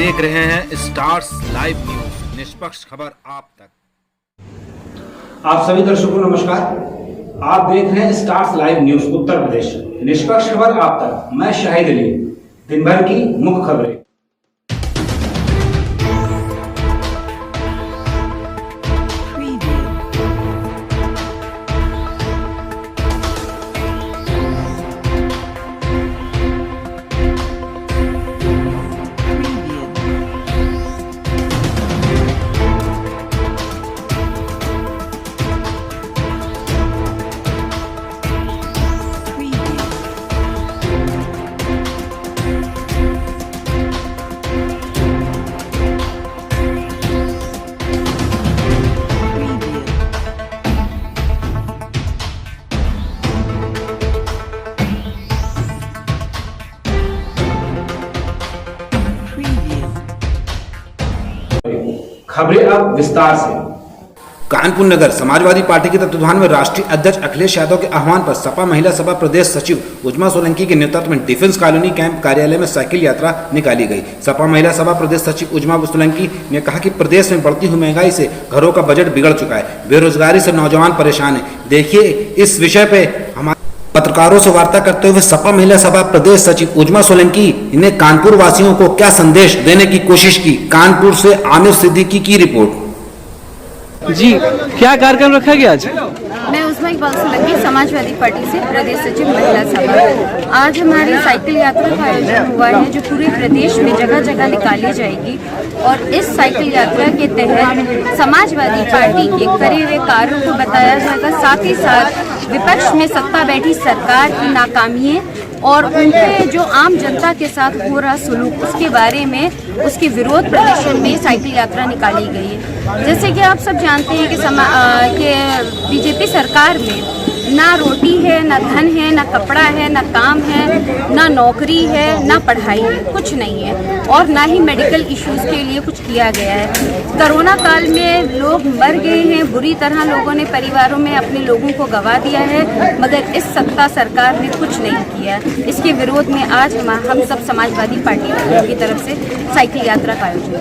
देख रहे हैं स्टार्स लाइव न्यूज, निष्पक्ष खबर आप तक। आप सभी दर्शकों को नमस्कार। आप देख रहे हैं stars live news Uttar Pradesh, निष्पक्ष खबर आप तक। मैं शाहिद अली। दिन भर की मुख्य खबरें। खबरें अब विस्तार से। कानपुर नगर समाजवादी पार्टी के तत्वाधान में राष्ट्रीय अध्यक्ष अखिलेश यादव के आह्वान पर सपा महिला सभा प्रदेश सचिव उजमा सोलंकी के नेतृत्व में डिफेंस कॉलोनी कैंप कार्यालय में साइकिल यात्रा निकाली गई। सपा महिला सभा प्रदेश सचिव उजमा सोलंकी ने कहा कि प्रदेश में बढ़ती हुई महंगाई से घरों का बजट बिगड़ चुका है, बेरोजगारी से नौजवान परेशान है। देखिए इस विषय पे हमारे पत्रकारों से वार्ता करते हुए सपा महिला सभा प्रदेश सचिव उजमा सोलंकी ने कानपुर वासियों को क्या संदेश देने की कोशिश की। कानपुर से आमिर सिद्दीकी की रिपोर्ट। जी, क्या कार्यक्रम रखा गया आज? मैं उजमा सोलंकी समाजवादी पार्टी से प्रदेश सचिव महिला सभा। आज हमारी साइकिल यात्रा का आयोजन हुआ है जो पूरे प्रदेश में जगह जगह निकाली जाएगी और इस साइकिल यात्रा के तहत समाजवादी पार्टी के करे हुए कार्यों को बताया जाएगा, साथ ही साथ विपक्ष में सत्ता बैठी सरकार की नाकामियां और उनके जो आम जनता के साथ हो रहा सुलूक उसके बारे में उसके विरोध प्रदर्शन में साइकिल यात्रा निकाली गई है। जैसे कि आप सब जानते हैं कि बीजेपी सरकार में ना रोटी है, ना धन है, ना कपड़ा है, ना काम है, ना नौकरी है, ना पढ़ाई है, कुछ नहीं है और ना ही मेडिकल इश्यूज के लिए कुछ किया गया है। कोरोना काल में लोग मर गए हैं, बुरी तरह लोगों ने परिवारों में अपने लोगों को गंवा दिया है, मगर इस सत्ता सरकार ने कुछ नहीं किया। इसके विरोध में आज हम सब समाजवादी पार्टी की तरफ से साइकिल यात्रा का आयोजन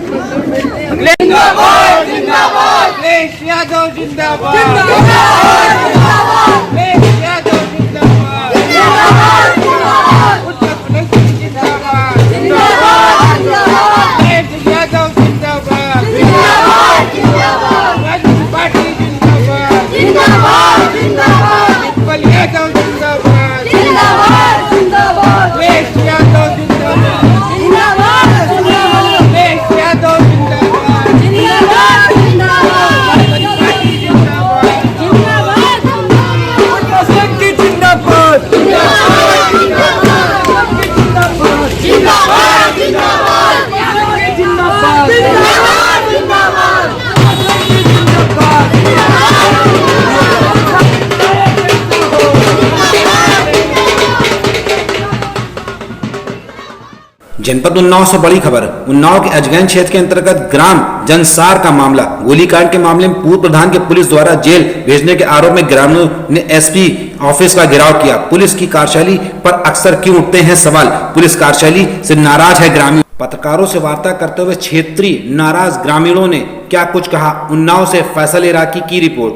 जनपद उन्नाव से बड़ी खबर। उन्नाव के अजगैन क्षेत्र के अंतर्गत ग्राम जनसार का मामला। गोलीकांड के मामले में पूर्व प्रधान के पुलिस द्वारा जेल भेजने के आरोप में ग्रामीणों ने एसपी ऑफिस का घेराव किया। पुलिस की कार्यशैली पर अक्सर क्यों उठते हैं सवाल। पुलिस कार्यशैली से नाराज है ग्रामीण। पत्रकारों से वार्ता करते हुए क्षेत्रीय नाराज ग्रामीणों ने क्या कुछ कहा। उन्नाव से फैसल इराकी की रिपोर्ट।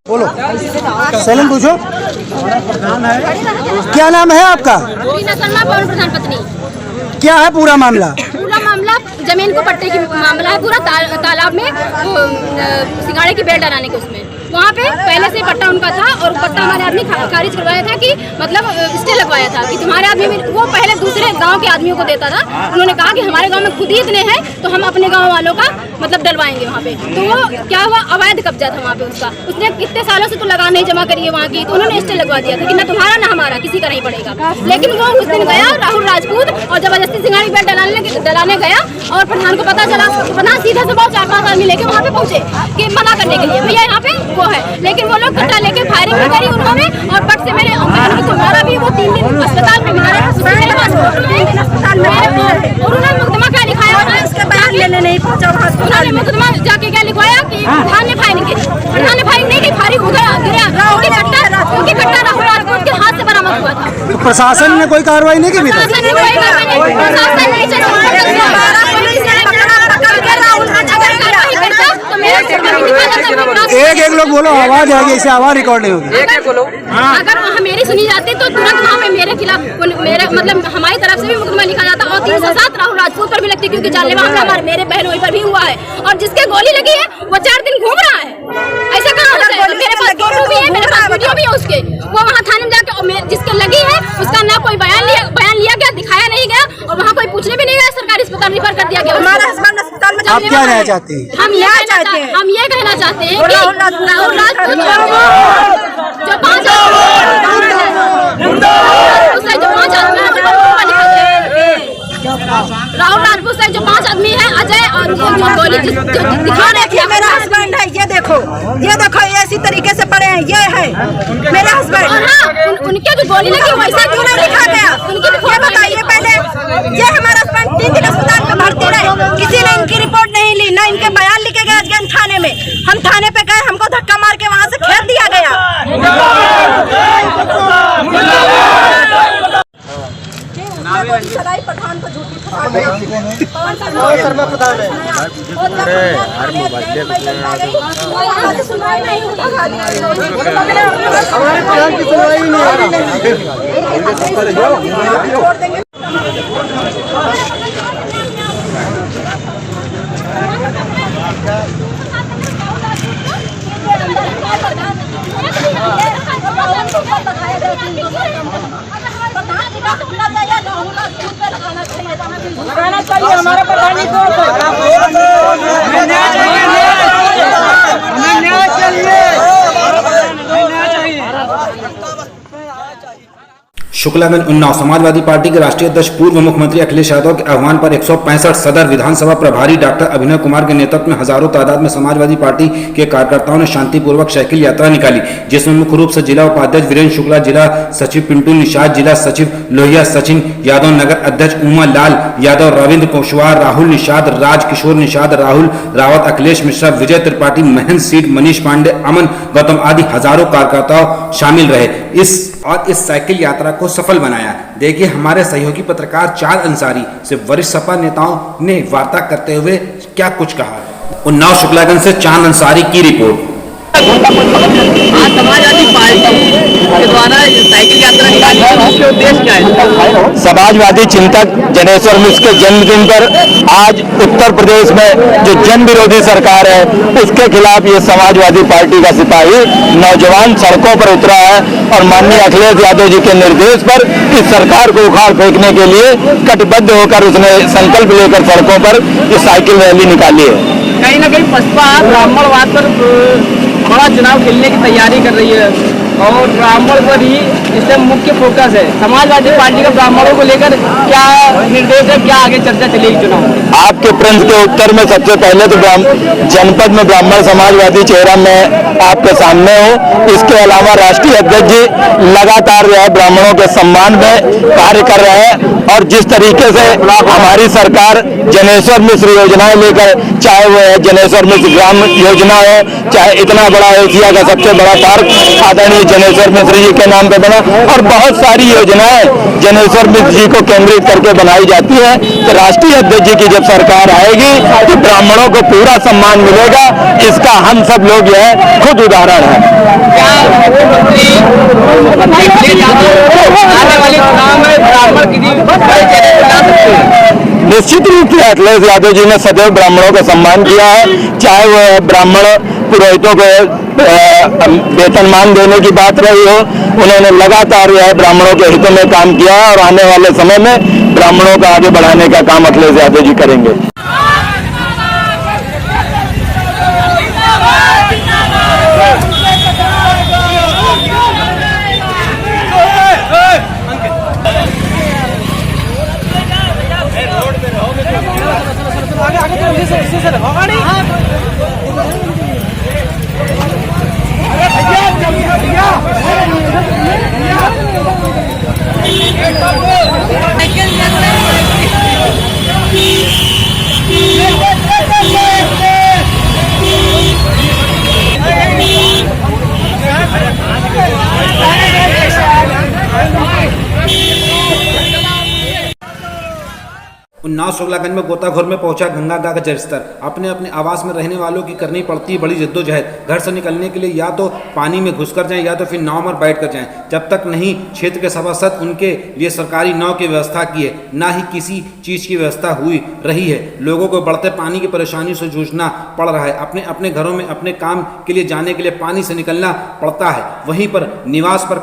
बोलो सैलम पूछो, क्या नाम है आपका? प्रधान पत्नी। क्या है पूरा मामला? पूरा मामला जमीन को पट्टे की मामला है। पूरा तालाब में सिंगाड़े की बेल डलाने के उसमें वहाँ पे पहले से पट्टा उनका था और पट्टा हमारे आदमी खारिज करवाया था कि मतलब स्टे लगवाया था कि तुम्हारे आदमी वो पहले दूसरे गांव के आदमियों को देता था। उन्होंने कहा कि हमारे गांव में खुद ही इतने हैं तो हम अपने गांव वालों का मतलब डलवाएंगे वहाँ पे। तो वो क्या हुआ, अवैध कब्जा था वहाँ पे उसका। उसने कितने सालों से तो लगान नहीं जमा करी है वहाँ की, तो उन्होंने स्टे लगवा दिया था कि ना तुम्हारा ना हमारा, किसी का नहीं पड़ेगा। लेकिन वो उस दिन गया राहुल राजपूत और जबरदस्ती सिंगाड़ी बेल डलाने गया और प्रधान को पता चला। प्रधान सीधा से बहुत 4-5 आदमी लेके वहाँ पे पहुंचे कि मना करने के लिए भैया यहाँ पे वो है, लेकिन वो लोग कट्टा लेके फायरिंग भी करी उन्होंने और पट से मेरे हमारा भी वो 3 दिन अस्पताल में बिताया अस्पताल में और उन्होंने मुकदमा क्या लिखाया, उसके बाद लेने नहीं पहुंचा। उन्होंने मुकदमा जाके क्या लिखवाया कि प्रधान ने फायरिंग की। प्रधान ने फायरिंग नहीं की, फायरिंग उनकी कट्टा राहुल राजपूत के हाथ से बरामद हुआ था। प्रशासन ने कोई कार्रवाई नहीं की? प्रशासन एक एक लोग बोलो, आवाज आएगी, इससे आवाज रिकॉर्ड नहीं होगी। अगर मेरी सुनी जाती तो तुरंत वहाँ पे मेरे खिलाफ मेरे मतलब हमारी तरफ से भी मुकदमा लिखा जाता और 307 राहुल राजपूत पर भी लगती, क्योंकि जानलेवा हमला हमारे मेरे बहनोई पर भी हुआ है और जिसके गोली लगी है वो 4 दिन घूम रहा है। ऐसा कहाँ होता है? मेरे पास फोटो भी है, मेरे पास वीडियो भी है उसके। वो वहाँ थाने में जाके जिसके लगी है उसका ना कोई बयान लिया गया, दिखाया नहीं गया और वहाँ कोई पूछने भी नहीं गया, सरकारी अस्पताल रिफर कर दिया गया। हमारा हस्बैंड अस्पताल में आप क्या कहना चाहते हैं? हम ये कहना चाहते हैं कि राहुल राजपूत जो 5 राहुल राजपूत से जो 5 आदमी है, अजय और जो गोली दिखा रहे थे, मेरा हस्बैंड है, ये देखो ये इसी तरीके से पड़े हैं, ये है मेरा हस्बैंड। और हाँ, उनके जो गोली लगी वैसे क्यों नहीं लिखा गया? उनकी भी ये बताइए पहले, ये हमारा हस्बैंड 3 दिन अस्पताल में भर्ती रहे, किसी ने इनकी रिपोर्ट नहीं ली, ना इनके बयान लिखे गए। आज थाने में हम थाने पे गए, हमको धक्का मार के वहाँ से खेद दिया गया। पठान को झूठी सुनवाई नहीं लगाना चाहिए हमारा प्रधानी को। हमें न्याय चाहिए। शुक्लागंज उन्नाव समाजवादी पार्टी के राष्ट्रीय अध्यक्ष पूर्व मुख्यमंत्री अखिलेश यादव के आह्वान पर 165 सदर विधानसभा प्रभारी डॉक्टर अभिनव कुमार के नेतृत्व में हजारों तादाद में समाजवादी पार्टी के कार्यकर्ताओं ने शांतिपूर्वक साइकिल यात्रा निकाली, जिसमें मुख्य रूप से जिला उपाध्यक्ष वीरेंद्र शुक्ला, जिला सचिव पिंटू निषाद, जिला सचिव लोहिया सचिन यादव, नगर अध्यक्ष उमा लाल यादव, रविंद्र कुशवाहा, राहुल निषाद, राजकिशोर निषाद, राहुल रावत, अखिलेश मिश्रा, विजय त्रिपाठी, महेंद्र सीट, मनीष पांडे, अमन गौतम आदि हजारों कार्यकर्ता शामिल रहे इस साइकिल यात्रा को सफल बनाया। देखिए हमारे सहयोगी पत्रकार चांद अंसारी से वरिष्ठ सपा नेताओं ने वार्ता करते हुए क्या कुछ कहा। उन्नाव शुक्लागंज से चांद अंसारी की रिपोर्ट। आज समाजवादी पार्टी के द्वारा साइकिल यात्रा निकाली है, उसके उद्देश्य क्या है? समाजवादी चिंतक जनेश्वर मिश्र के जन्मदिन पर आज उत्तर प्रदेश में जो जन विरोधी सरकार है उसके खिलाफ ये समाजवादी पार्टी का सिपाही नौजवान सड़कों पर उतरा है और माननीय अखिलेश यादव जी के निर्देश पर इस सरकार को उखाड़ फेंकने के लिए कटिबद्ध होकर उसने संकल्प लेकर सड़कों पर ये साइकिल रैली निकाली है। कहीं ना कहीं बसपा ब्राह्मणवाद पर बड़ा चुनाव खेलने की तैयारी कर रही है और ब्राह्मण पर ही इससे मुख्य फोकस है। समाजवादी पार्टी का ब्राह्मणों को लेकर क्या निर्देश है, क्या आगे चर्चा चलेगी चुनाव में? आपके प्रश्न के उत्तर में सबसे पहले तो जनपद में ब्राह्मण समाजवादी चेहरा में आपके सामने हो। इसके अलावा राष्ट्रीय अध्यक्ष जी लगातार जो है ब्राह्मणों के सम्मान में कार्य कर रहे हैं और जिस तरीके से हमारी सरकार जनेश्वर मिश्र योजनाएं लेकर, चाहे वो जनेश्वर मिश्र ग्राम योजना हो, चाहे इतना बड़ा एशिया का सबसे बड़ा पार्क आदरणीय जनेश्वर मिश्र जी के नाम पे बना और बहुत सारी योजनाएं जनेश्वर मिश्र जी को केंद्रित करके बनाई जाती है। तो राष्ट्रीय अध्यक्ष जी की जब सरकार आएगी तो ब्राह्मणों को पूरा सम्मान मिलेगा, इसका हम सब लोग जो है खुद उदाहरण है। निश्चित रूप से अखिलेश यादव जी ने सदैव ब्राह्मणों का सम्मान किया है, चाहे वो ब्राह्मण पुरोहितों को वेतनमान देने की बात रही हो, उन्होंने लगातार जो है ब्राह्मणों के हितों में काम किया है और आने वाले समय में ब्राह्मणों को आगे बढ़ाने का काम अखिलेश यादव जी करेंगे। उन्नाव शुक्लागंज में गोताखोर में पहुंचा गंगा का जलस्तर। अपने अपने आवास में रहने वालों की करनी पड़ती है बड़ी जद्दोजहद। घर से निकलने के लिए या तो पानी में घुसकर जाएं या तो फिर नाव में बैठ कर जाएं। जब तक नहीं क्षेत्र के सभासद उनके लिए सरकारी नाव की व्यवस्था की है, ना ही किसी चीज की व्यवस्था हुई रही है। लोगों को बढ़ते पानी की परेशानी से जूझना पड़ रहा है। अपने अपने घरों में अपने काम के लिए जाने के लिए पानी से निकलना पड़ता है। वहीं पर निवास पर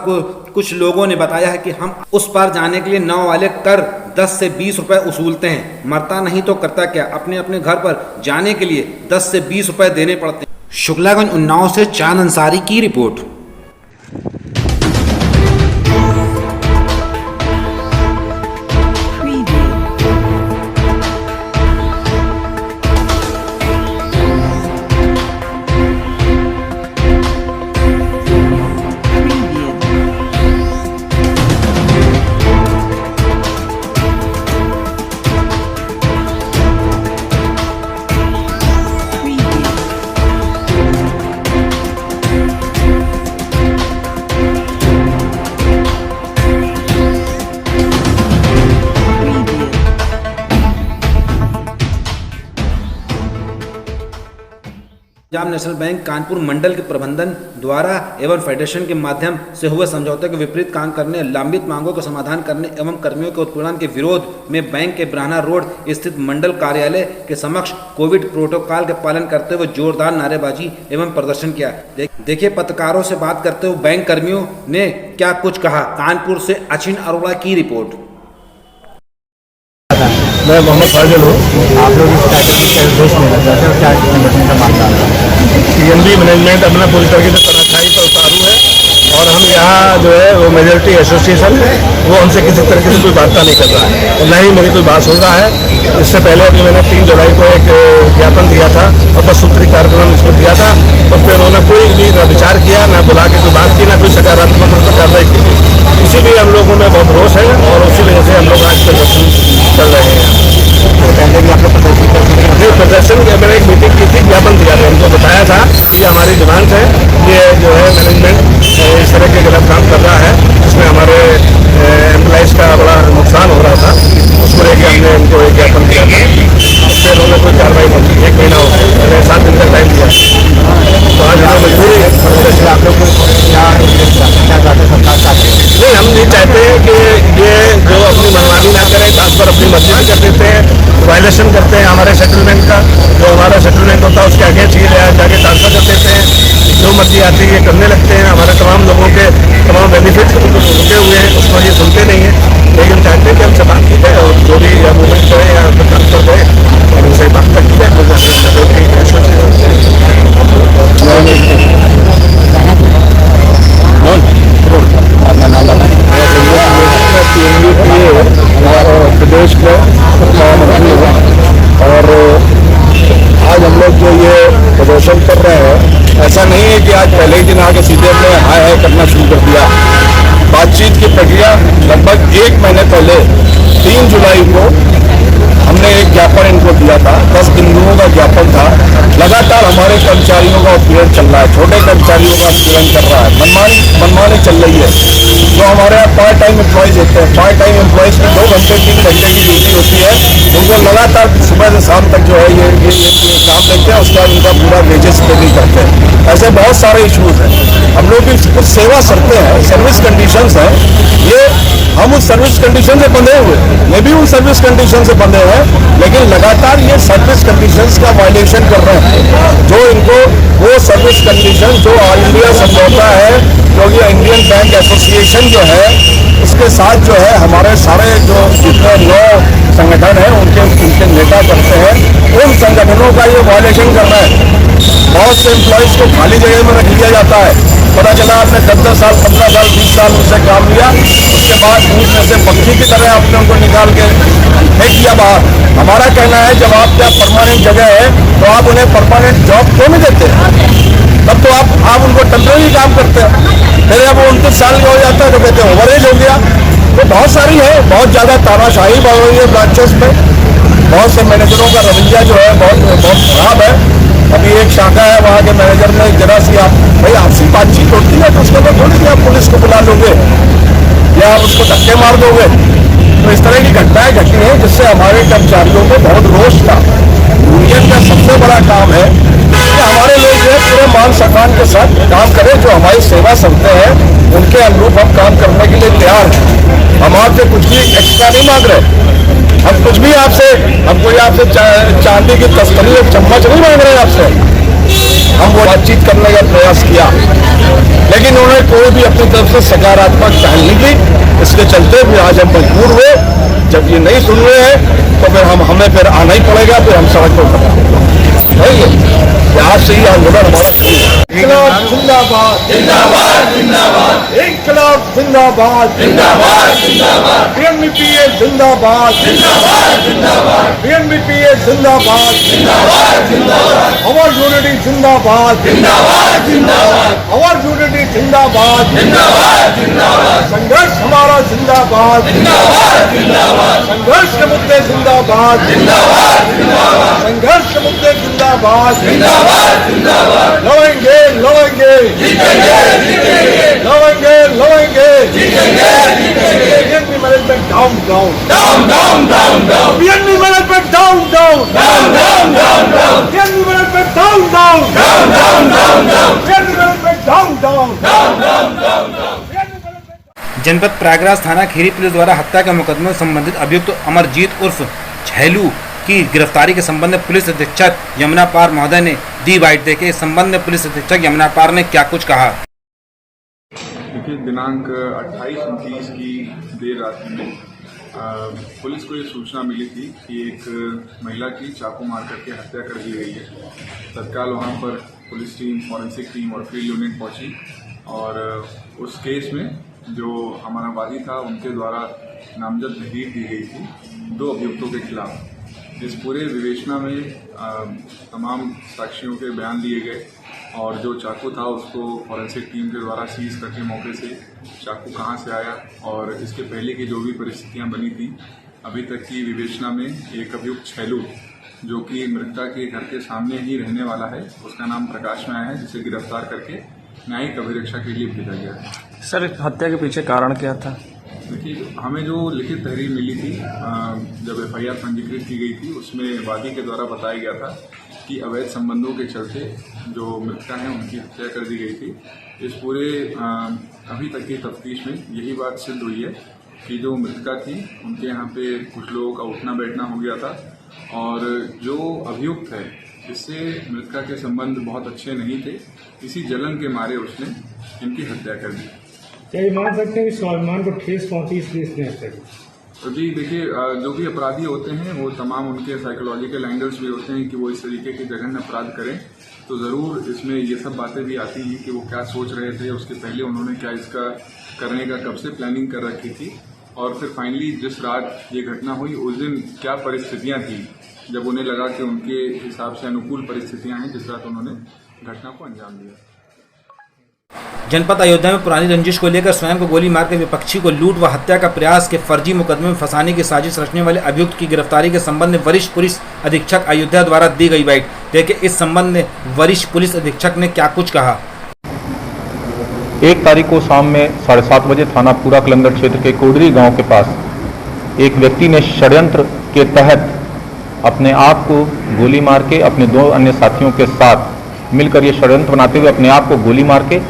कुछ लोगों ने बताया है कि हम उस पार जाने के लिए नाव वाले कर 10 से 20 रुपए वसूलते हैं। मरता नहीं तो करता क्या, अपने अपने घर पर जाने के लिए 10 से 20 रुपए देने पड़ते हैं। शुक्लागंज उन्नाव से चांद अंसारी की report. Punjab national bank Kanpur मंडल के प्रबंधन द्वारा एवं फेडरेशन के माध्यम से हुए समझौते के विपरीत काम करने, लंबित मांगों का समाधान करने एवं कर्मियों के उत्पीड़न के विरोध में बैंक के ब्राह्मणा रोड स्थित मंडल कार्यालय के समक्ष कोविड प्रोटोकॉल के पालन करते हुए जोरदार नारेबाजी एवं प्रदर्शन किया। देखिए पत्रकारों से बात करते हुए बैंक कर्मियों ने क्या कुछ कहा। कानपुर से अचिन अरोड़ा की रिपोर्ट। मैं मोहम्मद फाजिल हूँ। आप लोग इस देश में संगठन का मामला पीएनबी मैनेजमेंट अपना पूरी तरीके से तनाशाही पर उतारू है और हम यहाँ जो है वो मेजोरिटी एसोसिएशन वो हमसे किसी तरीके से कोई वार्ता नहीं कर रहा है और न ही मेरी कोई बात सुन रहा है। इससे पहले अभी मैंने 3 जुलाई को एक ज्ञापन दिया था और बस सूत्री कार्यक्रम इसको दिया था और फिर उन्होंने कोई भी न विचार किया, न बुला के कोई बात की, न कोई सकारात्मक रूप से कार्रवाई की। इसीलिए हम लोगों में बहुत रोष है और उसी वजह से हम लोग आज प्रदर्शन कर रहे हैं। प्रदर्शन की मैंने एक मीटिंग की थी, ज्ञापन दिया था, उनको बताया था कि हमारी डिमांड है, ये जो है मैनेजमेंट इस तरह के गलत काम कर रहा है, जिसमें हमारे एम्प्लॉइज का बड़ा नुकसान हो रहा था। उसको लेकर हमने उनको एक ज्ञापन दिया था, उससे उन्होंने कोई कार्रवाई नहीं की। 1 महीना हो गया, 7 दिन का टाइम दिया। तो आज हमें मजबूरी आप लोग नहीं, हम नहीं चाहते कि ये जो अपनी मनमानी ना करें, खास पर अपनी मर्जी भी कर देते हैं, वायलेशन करते हैं हमारे सेटलमेंट का। जो हमारा सेटलमेंट होता है उसके आगे चीज जाके ट्रांसफर कर देते हैं, जो मर्जी आती है ये करने लगते हैं। हमारे तमाम लोगों के तमाम बेनिफिट रुके हुए हैं, उसको ये सुनते नहीं है। लेकिन चाहते हैं कि हमसे बात की जाए और जो भी मूवमेंट करें या ट्रांसफर करें और उनसे बात तक की प्रदेश में और आज हम लोग जो ये प्रदर्शन कर रहे हैं, ऐसा नहीं है कि आज पहले ही दिन आके सीधे हमने हाय हाय करना शुरू कर दिया। बातचीत की प्रक्रिया लगभग 1 महीने पहले 3 जुलाई को हमने एक ज्ञापन इनको दिया था। 10 बिंदुओं का ज्ञापन था। लगातार हमारे कर्मचारियों का उत्पीड़न चल रहा है, छोटे कर्मचारियों का उत्पीड़न कर रहा है, मनमानी चल रही है। जो हमारे यहाँ पार्ट टाइम एम्प्लॉयज होते हैं, पार्ट टाइम एम्प्लॉयज की 2 घंटे 3 घंटे की ड्यूटी होती है, उनको लगातार सुबह से शाम तक जो है ये काम लेते हैं, उसके बाद उनका पूरा वेजेस पे नहीं करते हैं। ऐसे बहुत सारे इशूज हैं। हम लोग भी कुछ सेवा करते हैं, सर्विस कंडीशंस है, ये हम उस सर्विस कंडीशन से बंधे हुए, ये भी उन सर्विस कंडीशन से बंधे हैं, लेकिन लगातार ये सर्विस कंडीशंस का वायलेशन कर रहे हैं। जो इनको वो सर्विस कंडीशन जो ऑल इंडिया समझौता है, जो ये इंडियन बैंक एसोसिएशन जो है, इसके साथ जो है हमारे सारे जो जितने 9 संगठन हैं उनके नेता करते हैं, उन संगठनों का ये वायलेशन कर रहा है। बहुत से एम्प्लॉयज को खाली जगह में रख लिया जाता है। पता चला आपने 10 साल 15 साल 20 साल उनसे काम लिया, उसके बाद दूध में से पक्षी की तरह आपने उनको निकाल के फेंक दिया बाहर। हमारा कहना है जब आपका परमानेंट जगह है तो आप उन्हें परमानेंट जॉब क्यों नहीं देते? तब तो आप उनको टेम्परेरी काम करते हैं। फिर अब 29 साल का हो जाता है तो कहते हैं ओवरेज हो गया। तो बहुत सारी है, बहुत ज़्यादा तानाशाही बढ़ रही है ब्रांचेस में। बहुत से मैनेजरों का रवैया जो है बहुत खराब है। अभी एक शाखा है, वहाँ के मैनेजर ने जरा सी आप भाई आपसी बातचीत होती है तो उसके बाद थोड़ी सी आप पुलिस को बुला लोगे। या आप उसको धक्के मार दोगे। तो इस तरह की घटनाएं घटी हैं जिससे हमारे कर्मचारियों को बहुत रोष था। यूनियन का सबसे बड़ा काम है कि हमारे लोग जो है पूरे मान सम्मान के साथ काम करें, जो हमारी सेवा करते हैं उनके अनुरूप हम काम करने के लिए तैयार हैं। हम आपसे कुछ भी एक्स्ट्रा नहीं मांग रहे, हम कुछ भी आपसे, हम कोई आपसे चांदी की तस्करी और चम्मच नहीं मांग रहे आपसे। हम वो बातचीत करने का प्रयास किया, लेकिन उन्होंने कोई भी अपनी तरफ से सकारात्मक पहल नहीं की। इसके चलते भी आज हम मजबूर हुए। जब ये नहीं सुन रहे हैं तो फिर हमें फिर आना ही पड़ेगा, फिर हम सड़क पर उतरेंगे। आज से ही आंदोलन हमारा इंकलाब जिंदाबाद, जिंदाबाद, जिंदाबाद, इंकलाब जिंदाबाद, जिंदाबाद, जिंदाबाद, बीएनपीए जिंदाबाद, जिंदाबाद, जिंदाबाद, बीएनपीए जिंदाबाद, जिंदाबाद, जिंदाबाद, अवर यूनिटी जिंदाबाद, जिंदाबाद, जिंदाबाद, अवर यूनिटी जिंदाबाद, जिंदाबाद, जिंदाबाद, संघर्ष हमारा जिंदाबाद, जिंदाबाद, जिंदाबाद, संघर्ष के मुद्दे जिंदाबाद, जिंदाबाद, जिंदाबाद, संघर्ष के मुद्दे जिंदाबाद, जिंदाबाद, जिंदाबाद, लड़ेंगे लड़ेंगे जीतेंगे जीतेंगे, लड़ेंगे लड़ेंगे जीतेंगे जीतेंगे, BNP management down down down down down down, BNP management down down down down down down, BNP management down down down down down down, BNP management down down down down down down. जनपद प्रयागराज थाना Kheri police द्वारा हत्या के मुकदमे में संबंधित अभियुक्त अमरजीत उर्फ छैलू की गिरफ्तारी के संबंध में पुलिस अधीक्षक यमुना पार महोदय ने दी बाइट देके इस संबंध में पुलिस अधीक्षक यमुना पार ने क्या कुछ कहा। देखिए, दिनांक 28-29 की देर रात में पुलिस को ये सूचना मिली थी कि एक महिला की चाकू मार करके हत्या कर दी गई है। तत्काल वहाँ पर पुलिस टीम, फॉरेंसिक टीम और फील्ड यूनिट पहुंची और उस केस में जो हमारा वादी था उनके द्वारा नामजद तहरीर दी गई थी 2 अभियुक्तों के खिलाफ। इस पूरे विवेचना में तमाम साक्षियों के बयान लिए गए और जो चाकू था उसको फॉरेंसिक टीम के द्वारा सीज करके मौके से चाकू कहां से आया और इसके पहले की जो भी परिस्थितियां बनी थी, अभी तक की विवेचना में एक अभियुक्त छैलू जो कि मृतका के घर के सामने ही रहने वाला है, उसका नाम प्रकाश में आया है, जिसे गिरफ्तार करके न्यायिक अभिरक्षा के लिए भेजा गया है। सर, हत्या के पीछे कारण क्या था? देखिए, हमें जो लिखित तहरीर मिली थी जब एफआईआर पंजीकृत की गई थी, उसमें वादी के द्वारा बताया गया था कि अवैध संबंधों के चलते जो मृतका हैं उनकी हत्या कर दी गई थी। इस पूरे अभी तक की तफ्तीश में यही बात सिद्ध हुई है कि जो मृतका थी उनके यहाँ पे कुछ लोगों का उठना बैठना हो गया था और जो अभियुक्त है इससे मृतका के संबंध बहुत अच्छे नहीं थे। इसी जलन के मारे उसने इनकी हत्या कर दी। क्या ये मान सकते हैं कि स्वाभिमान को ठेस पहुंची इसलिए इसने हत्या की? तो जी देखिए, जो भी अपराधी होते हैं वो तमाम उनके साइकोलॉजिकल एंगल्स भी होते हैं कि वो इस तरीके के जघन्य अपराध करें, तो ज़रूर इसमें ये सब बातें भी आती हैं कि वो क्या सोच रहे थे, उसके पहले उन्होंने क्या इसका करने का कब से प्लानिंग कर रखी थी और फिर फाइनली जिस रात ये घटना हुई उस दिन क्या परिस्थितियाँ थी जब उन्हें लगा कि उनके हिसाब से अनुकूल परिस्थितियाँ हैं, जिस रात उन्होंने घटना को अंजाम दिया। जनपद अयोध्या में पुरानी रंजिश को लेकर स्वयं को गोली मारकर विपक्षी को लूट व हत्या का प्रयास के फर्जी मुकदमे में फंसाने की साजिश रचने वाले अभियुक्त की गिरफ्तारी के संबंध में वरिष्ठ पुलिस अधीक्षक अयोध्या द्वारा दी गई बाइट। देखिए इस संबंध में वरिष्ठ पुलिस अधीक्षक ने क्या कुछ कहा। 1 तारीख को शाम में 7:30 बजे थाना पूरा कलंदर क्षेत्र के कोडरी गांव के पास एक व्यक्ति ने षड्यंत्र के तहत अपने आप को गोली मार के अपने 2 अन्य साथियों के साथ मिलकर ये षड्यंत्र बनाते हुए अपने आप को गोली मार के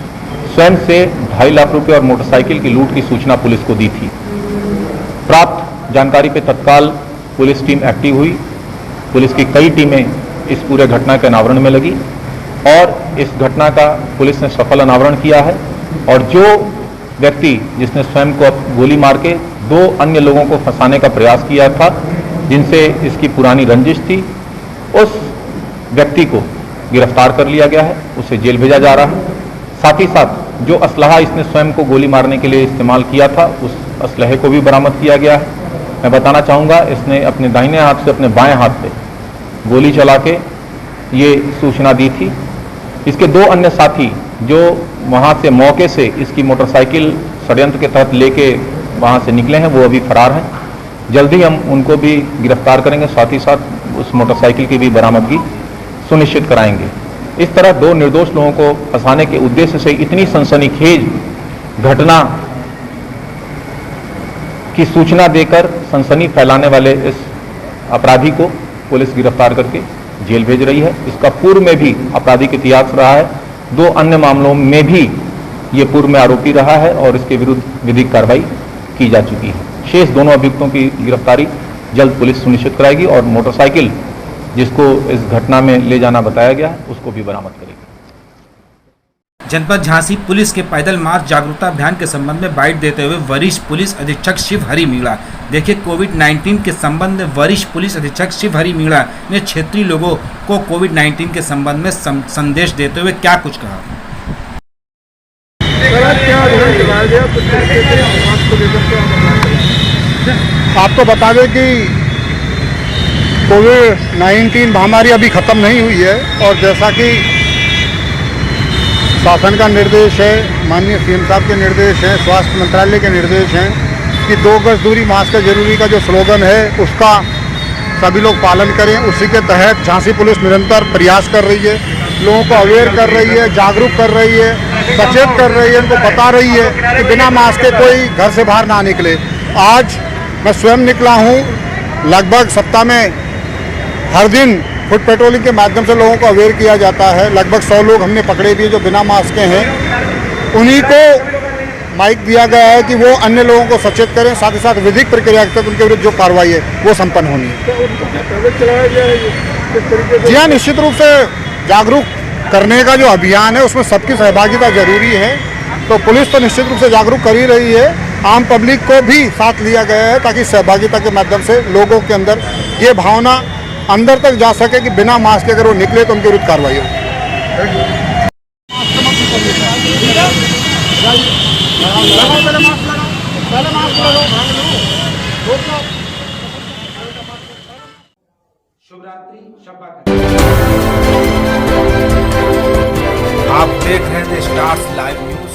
स्वयं से 2.5 लाख रुपए और मोटरसाइकिल की लूट की सूचना पुलिस को दी थी। प्राप्त जानकारी पे तत्काल पुलिस टीम एक्टिव हुई। पुलिस की कई टीमें इस पूरे घटना के अनावरण में लगी और इस घटना का पुलिस ने सफल अनावरण किया है और जो व्यक्ति जिसने स्वयं को गोली मार के 2 अन्य लोगों को फंसाने का प्रयास किया था, जिनसे इसकी पुरानी रंजिश थी, उस व्यक्ति को गिरफ्तार कर लिया गया है, उसे जेल भेजा जा रहा है। साथ ही साथ जो असलहा इसने स्वयं को गोली मारने के लिए इस्तेमाल किया था, उस असलहे को भी बरामद किया गया है। मैं बताना चाहूँगा, इसने अपने दाहिने हाथ से अपने बाएं हाथ पे गोली चला के ये सूचना दी थी। इसके 2 अन्य साथी जो वहाँ से मौके से इसकी मोटरसाइकिल षड्यंत्र के तहत लेके वहाँ से निकले हैं, वो अभी फरार हैं। जल्दी हम उनको भी गिरफ्तार करेंगे, साथ ही साथ उस मोटरसाइकिल की भी बरामदगी सुनिश्चित कराएंगे। इस तरह 2 निर्दोष लोगों को फंसाने के उद्देश्य से इतनी सनसनीखेज घटना की सूचना देकर सनसनी फैलाने वाले इस अपराधी को पुलिस गिरफ्तार करके जेल भेज रही है। इसका पूर्व में भी आपराधिक इतिहास रहा है, 2 अन्य मामलों में भी ये पूर्व में आरोपी रहा है और इसके विरुद्ध विधिक कार्रवाई की जा चुकी है। शेष दोनों अभियुक्तों की गिरफ्तारी जल्द पुलिस सुनिश्चित कराएगी और मोटरसाइकिल जिसको इस घटना में ले जाना बताया गया है उसको भी बरामद करेगी। जनपद झांसी पुलिस के पैदल मार्च जागरूकता अभियान के संबंध में बाइट देते हुए वरिष्ठ पुलिस अधीक्षक शिव हरि मीणा। देखिए, कोविड-19 के संबंध में वरिष्ठ पुलिस अधीक्षक शिव हरि मीणा ने क्षेत्रीय लोगों को कोविड-19 के संबंध में संदेश देते हुए क्या कुछ कहा। आपको बता दें कि कोविड-19 महामारी अभी खत्म नहीं हुई है और जैसा कि शासन का निर्देश है, माननीय सीएम साहब के निर्देश हैं, स्वास्थ्य मंत्रालय के निर्देश हैं कि 2 गज दूरी मास्क है जरूरी का जो स्लोगन है उसका सभी लोग पालन करें। उसी के तहत झांसी पुलिस निरंतर प्रयास कर रही है, लोगों को अवेयर कर रही है, जागरूक कर रही है, सचेत कर रही है, उनको बता रही है कि बिना मास्क के कोई घर से बाहर ना निकले। आज मैं स्वयं निकला हूँ, लगभग सप्ताह में हर दिन फुट पेट्रोलिंग के माध्यम से लोगों को अवेयर किया जाता है। लगभग 100 लोग हमने पकड़े भी जो बिना मास्क के हैं, उन्हीं को माइक दिया गया है कि वो अन्य लोगों को सचेत करें, साथ ही साथ विधिक प्रक्रिया तक उनके विरुद्ध जो कार्रवाई है वो संपन्न होनी है। जी हाँ, निश्चित रूप से जागरूक करने का जो अभियान है उसमें सबकी सहभागिता जरूरी है, तो पुलिस तो निश्चित रूप से जागरूक कर ही रही है, आम पब्लिक को भी साथ लिया गया है ताकि सहभागिता के माध्यम से लोगों के अंदर ये भावना अंदर तक जा सके कि बिना मास्क के अगर वो निकले तो उनके विरुद्ध कार्रवाई हो। आप देख रहे थे स्टार्स लाइव न्यूज।